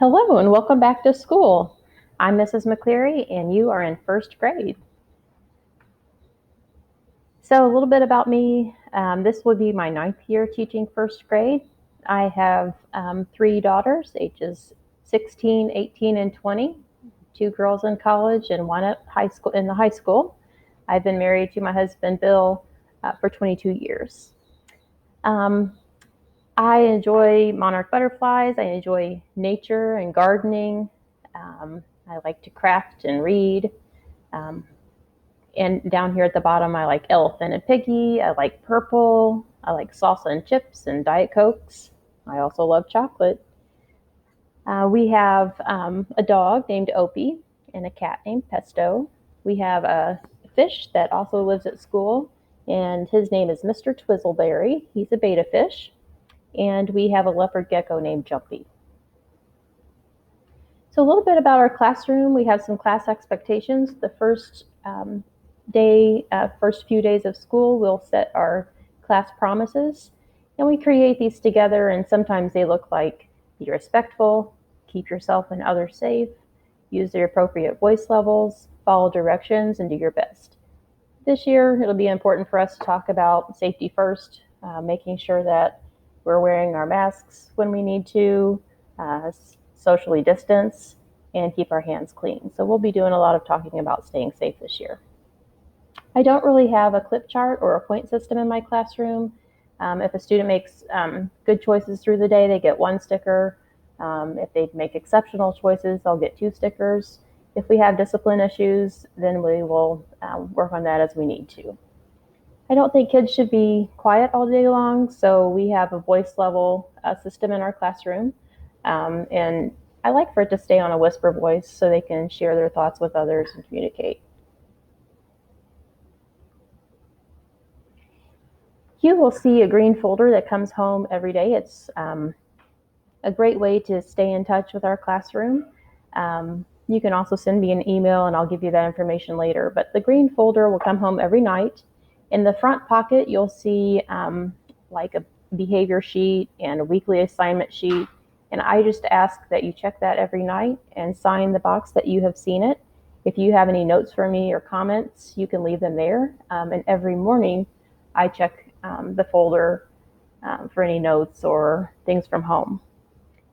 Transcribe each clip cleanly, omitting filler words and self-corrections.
Hello and welcome back to school. I'm Mrs. McCleery and you are in first grade. So a little bit about me. This will be my ninth year teaching first grade. I have three daughters, ages 16, 18, and 20, two girls in college and one at high school in the high school. I've been married to my husband, Bill, for 22 years. I enjoy monarch butterflies. I enjoy nature and gardening. I like to craft and read. Um, and down here at the bottom, I like Elephant and Piggy. I like purple. I like salsa and chips and Diet Cokes. I also love chocolate. We have a dog named Opie and a cat named Pesto. We have a fish that also lives at school, and his name is Mr. Twizzleberry. He's a betta fish. And we have a leopard gecko named Jumpy. So a little bit about our classroom. We have some class expectations. The first first few days of school, we'll set our class promises, and we create these together, and sometimes they look like be respectful, keep yourself and others safe, use the appropriate voice levels, follow directions, and do your best. This year, it'll be important for us to talk about safety first, making sure that we're wearing our masks when we need to, socially distance, and keep our hands clean. So we'll be doing a lot of talking about staying safe this year. I don't really have a clip chart or a point system in my classroom. If a student makes good choices through the day, they get one sticker. If they make exceptional choices, they'll get two stickers. If we have discipline issues, then we will work on that as we need to. I don't think kids should be quiet all day long, so we have a voice level system in our classroom. And I like for it to stay on a whisper voice so they can share their thoughts with others and communicate. You will see a green folder that comes home every day. It's a great way to stay in touch with our classroom. You can also send me an email and I'll give you that information later. But the green folder will come home every night. In the front pocket, you'll see like a behavior sheet and a weekly assignment sheet. And I just ask that you check that every night and sign the box that you have seen it. If you have any notes for me or comments, you can leave them there. And every morning, I check the folder for any notes or things from home.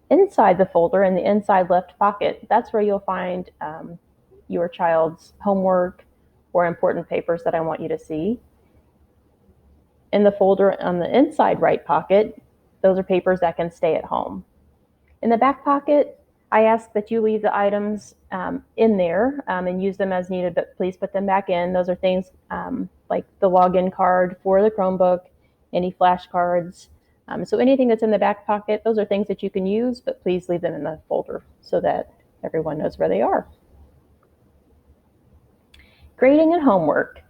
Inside the folder, in the inside left pocket, that's where you'll find your child's homework or important papers that I want you to see. In the folder on the inside right pocket, those are papers that can stay at home. In the back pocket, I ask that you leave the items in there and use them as needed, but please put them back in. Those are things like the login card for the Chromebook, any flashcards. So anything that's in the back pocket, those are things that you can use, but please leave them in the folder so that everyone knows where they are. Grading and homework.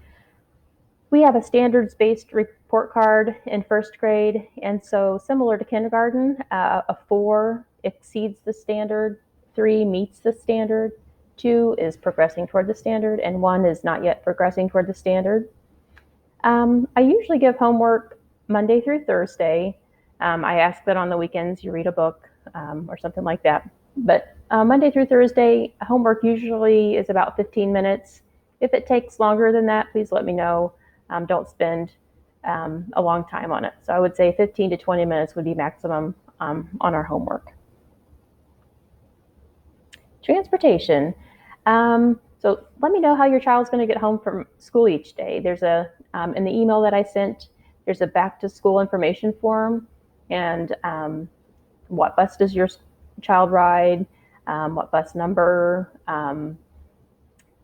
We have a standards-based report card in first grade, and so similar to kindergarten, a 4 exceeds the standard, 3 meets the standard, 2 is progressing toward the standard, and 1 is not yet progressing toward the standard. I usually give homework Monday through Thursday. I ask that on the weekends you read a book or something like that. But Monday through Thursday, homework usually is about 15 minutes. If it takes longer than that, please let me know. Don't spend a long time on it. So I would say 15 to 20 minutes would be maximum on our homework. Transportation. So let me know how your child's going to get home from school each day. There's in the email that I sent, there's a back to school information form, and what bus does your child ride, what bus number,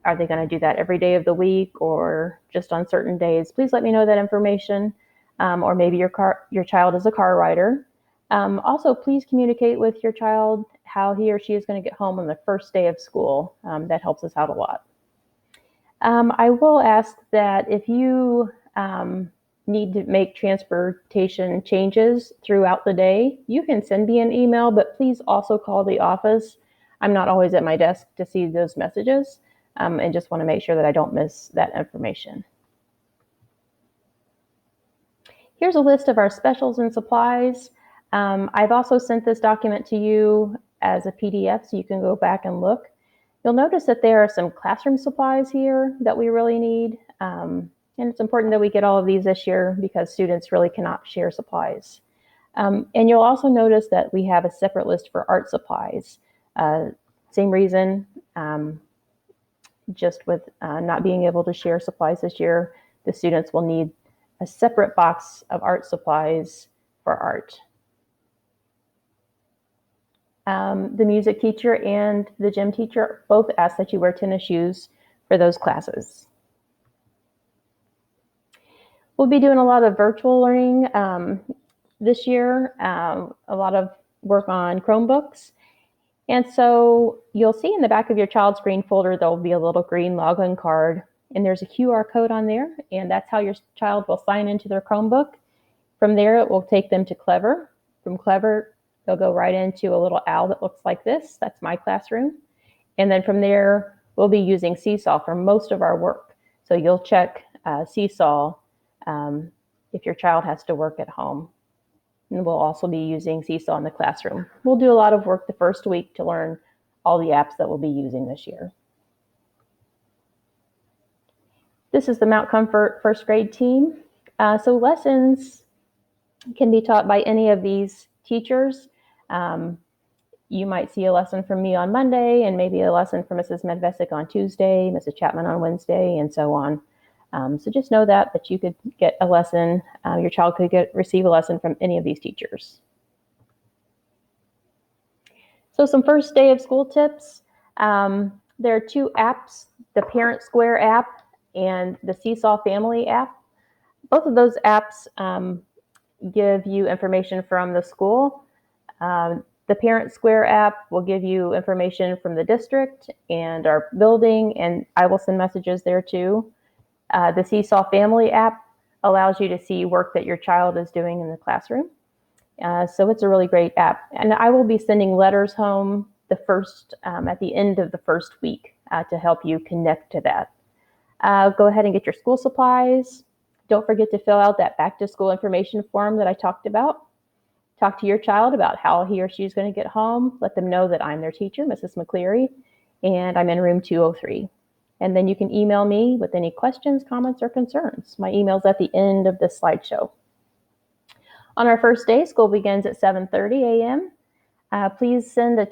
are they going to do that every day of the week or just on certain days? Please let me know that information, or maybe your child is a car rider. Also, please communicate with your child how he or she is going to get home on the first day of school. That helps us out a lot. I will ask that if you need to make transportation changes throughout the day, you can send me an email, but please also call the office. I'm not always at my desk to see those messages, and just want to make sure that I don't miss that information. Here's a list of our specials and supplies. I've also sent this document to you as a PDF so you can go back and look. You'll notice that there are some classroom supplies here that we really need. And it's important that we get all of these this year because students really cannot share supplies. And you'll also notice that we have a separate list for art supplies. Same reason, just with not being able to share supplies this year, the students will need a separate box of art supplies for art. The music teacher and the gym teacher both ask that you wear tennis shoes for those classes. We'll be doing a lot of virtual learning this year, a lot of work on Chromebooks. And so you'll see in the back of your child's green folder, there'll be a little green login card, and there's a QR code on there, and that's how your child will sign into their Chromebook. From there, it will take them to Clever. From Clever, they'll go right into a little owl that looks like this. That's my classroom. And then from there, we'll be using Seesaw for most of our work. So you'll check Seesaw if your child has to work at home. And we'll also be using Seesaw in the classroom. We'll do a lot of work the first week to learn all the apps that we'll be using this year. This is the Mount Comfort first grade team. So lessons can be taught by any of these teachers. You might see a lesson from me on Monday and maybe a lesson from Mrs. Medvesic on Tuesday, Mrs. Chapman on Wednesday, and so on. So just know that you could get a lesson, your child could receive a lesson from any of these teachers. So some first day of school tips. There are two apps, the Parent Square app and the Seesaw Family app. Both of those apps give you information from the school. The Parent Square app will give you information from the district and our building, and I will send messages there too. The Seesaw Family app allows you to see work that your child is doing in the classroom. So it's a really great app. And I will be sending letters home at the end of the first week to help you connect to that. Go ahead and get your school supplies. Don't forget to fill out that back to school information form that I talked about. Talk to your child about how he or she is going to get home. Let them know that I'm their teacher, Mrs. McCleery, and I'm in room 203. And then you can email me with any questions, comments, or concerns. My email's at the end of this slideshow. On our first day, school begins at 7:30 a.m. Please send a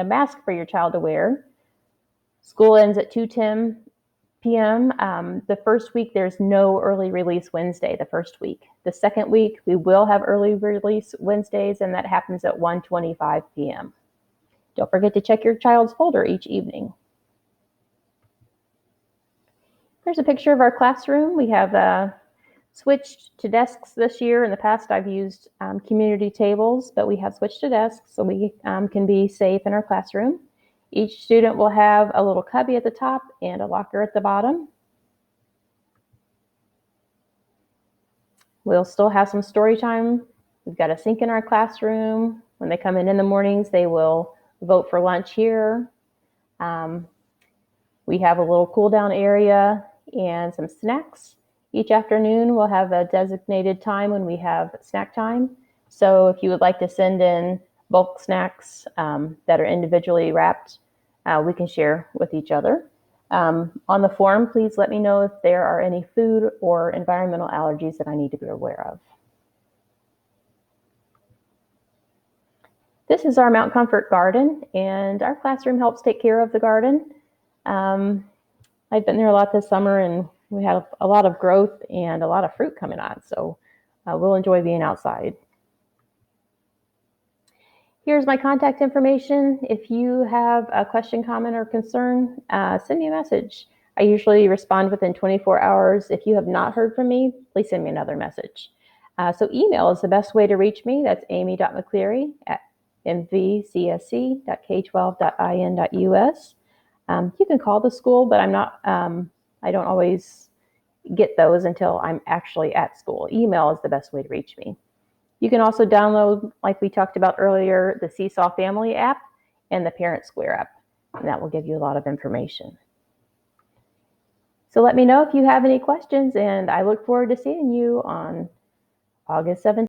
mask for your child to wear. School ends at 2:10 p.m. The first week, there's no early release Wednesday, the first week. The second week, we will have early release Wednesdays, and that happens at 1:25 p.m. Don't forget to check your child's folder each evening. Here's a picture of our classroom. We have switched to desks this year. In the past, I've used community tables, but we have switched to desks so we can be safe in our classroom. Each student will have a little cubby at the top and a locker at the bottom. We'll still have some story time. We've got a sink in our classroom. When they come in the mornings, they will vote for lunch here. We have a little cool down area and some snacks. Each afternoon, we'll have a designated time when we have snack time. So if you would like to send in bulk snacks that are individually wrapped, we can share with each other. On the form, please let me know if there are any food or environmental allergies that I need to be aware of. This is our Mount Comfort garden, and our classroom helps take care of the garden. I've been there a lot this summer, and we have a lot of growth and a lot of fruit coming on, so we'll enjoy being outside. Here's my contact information. If you have a question, comment, or concern, send me a message. I usually respond within 24 hours. If you have not heard from me, please send me another message. So email is the best way to reach me. That's amy.mcleary@mvcsc.k12.in.us. You can call the school, but I don't always get those until I'm actually at school. Email is the best way to reach me. You can also download, like we talked about earlier, the Seesaw Family app and the Parent Square app, and that will give you a lot of information. So let me know if you have any questions, and I look forward to seeing you on August 17th.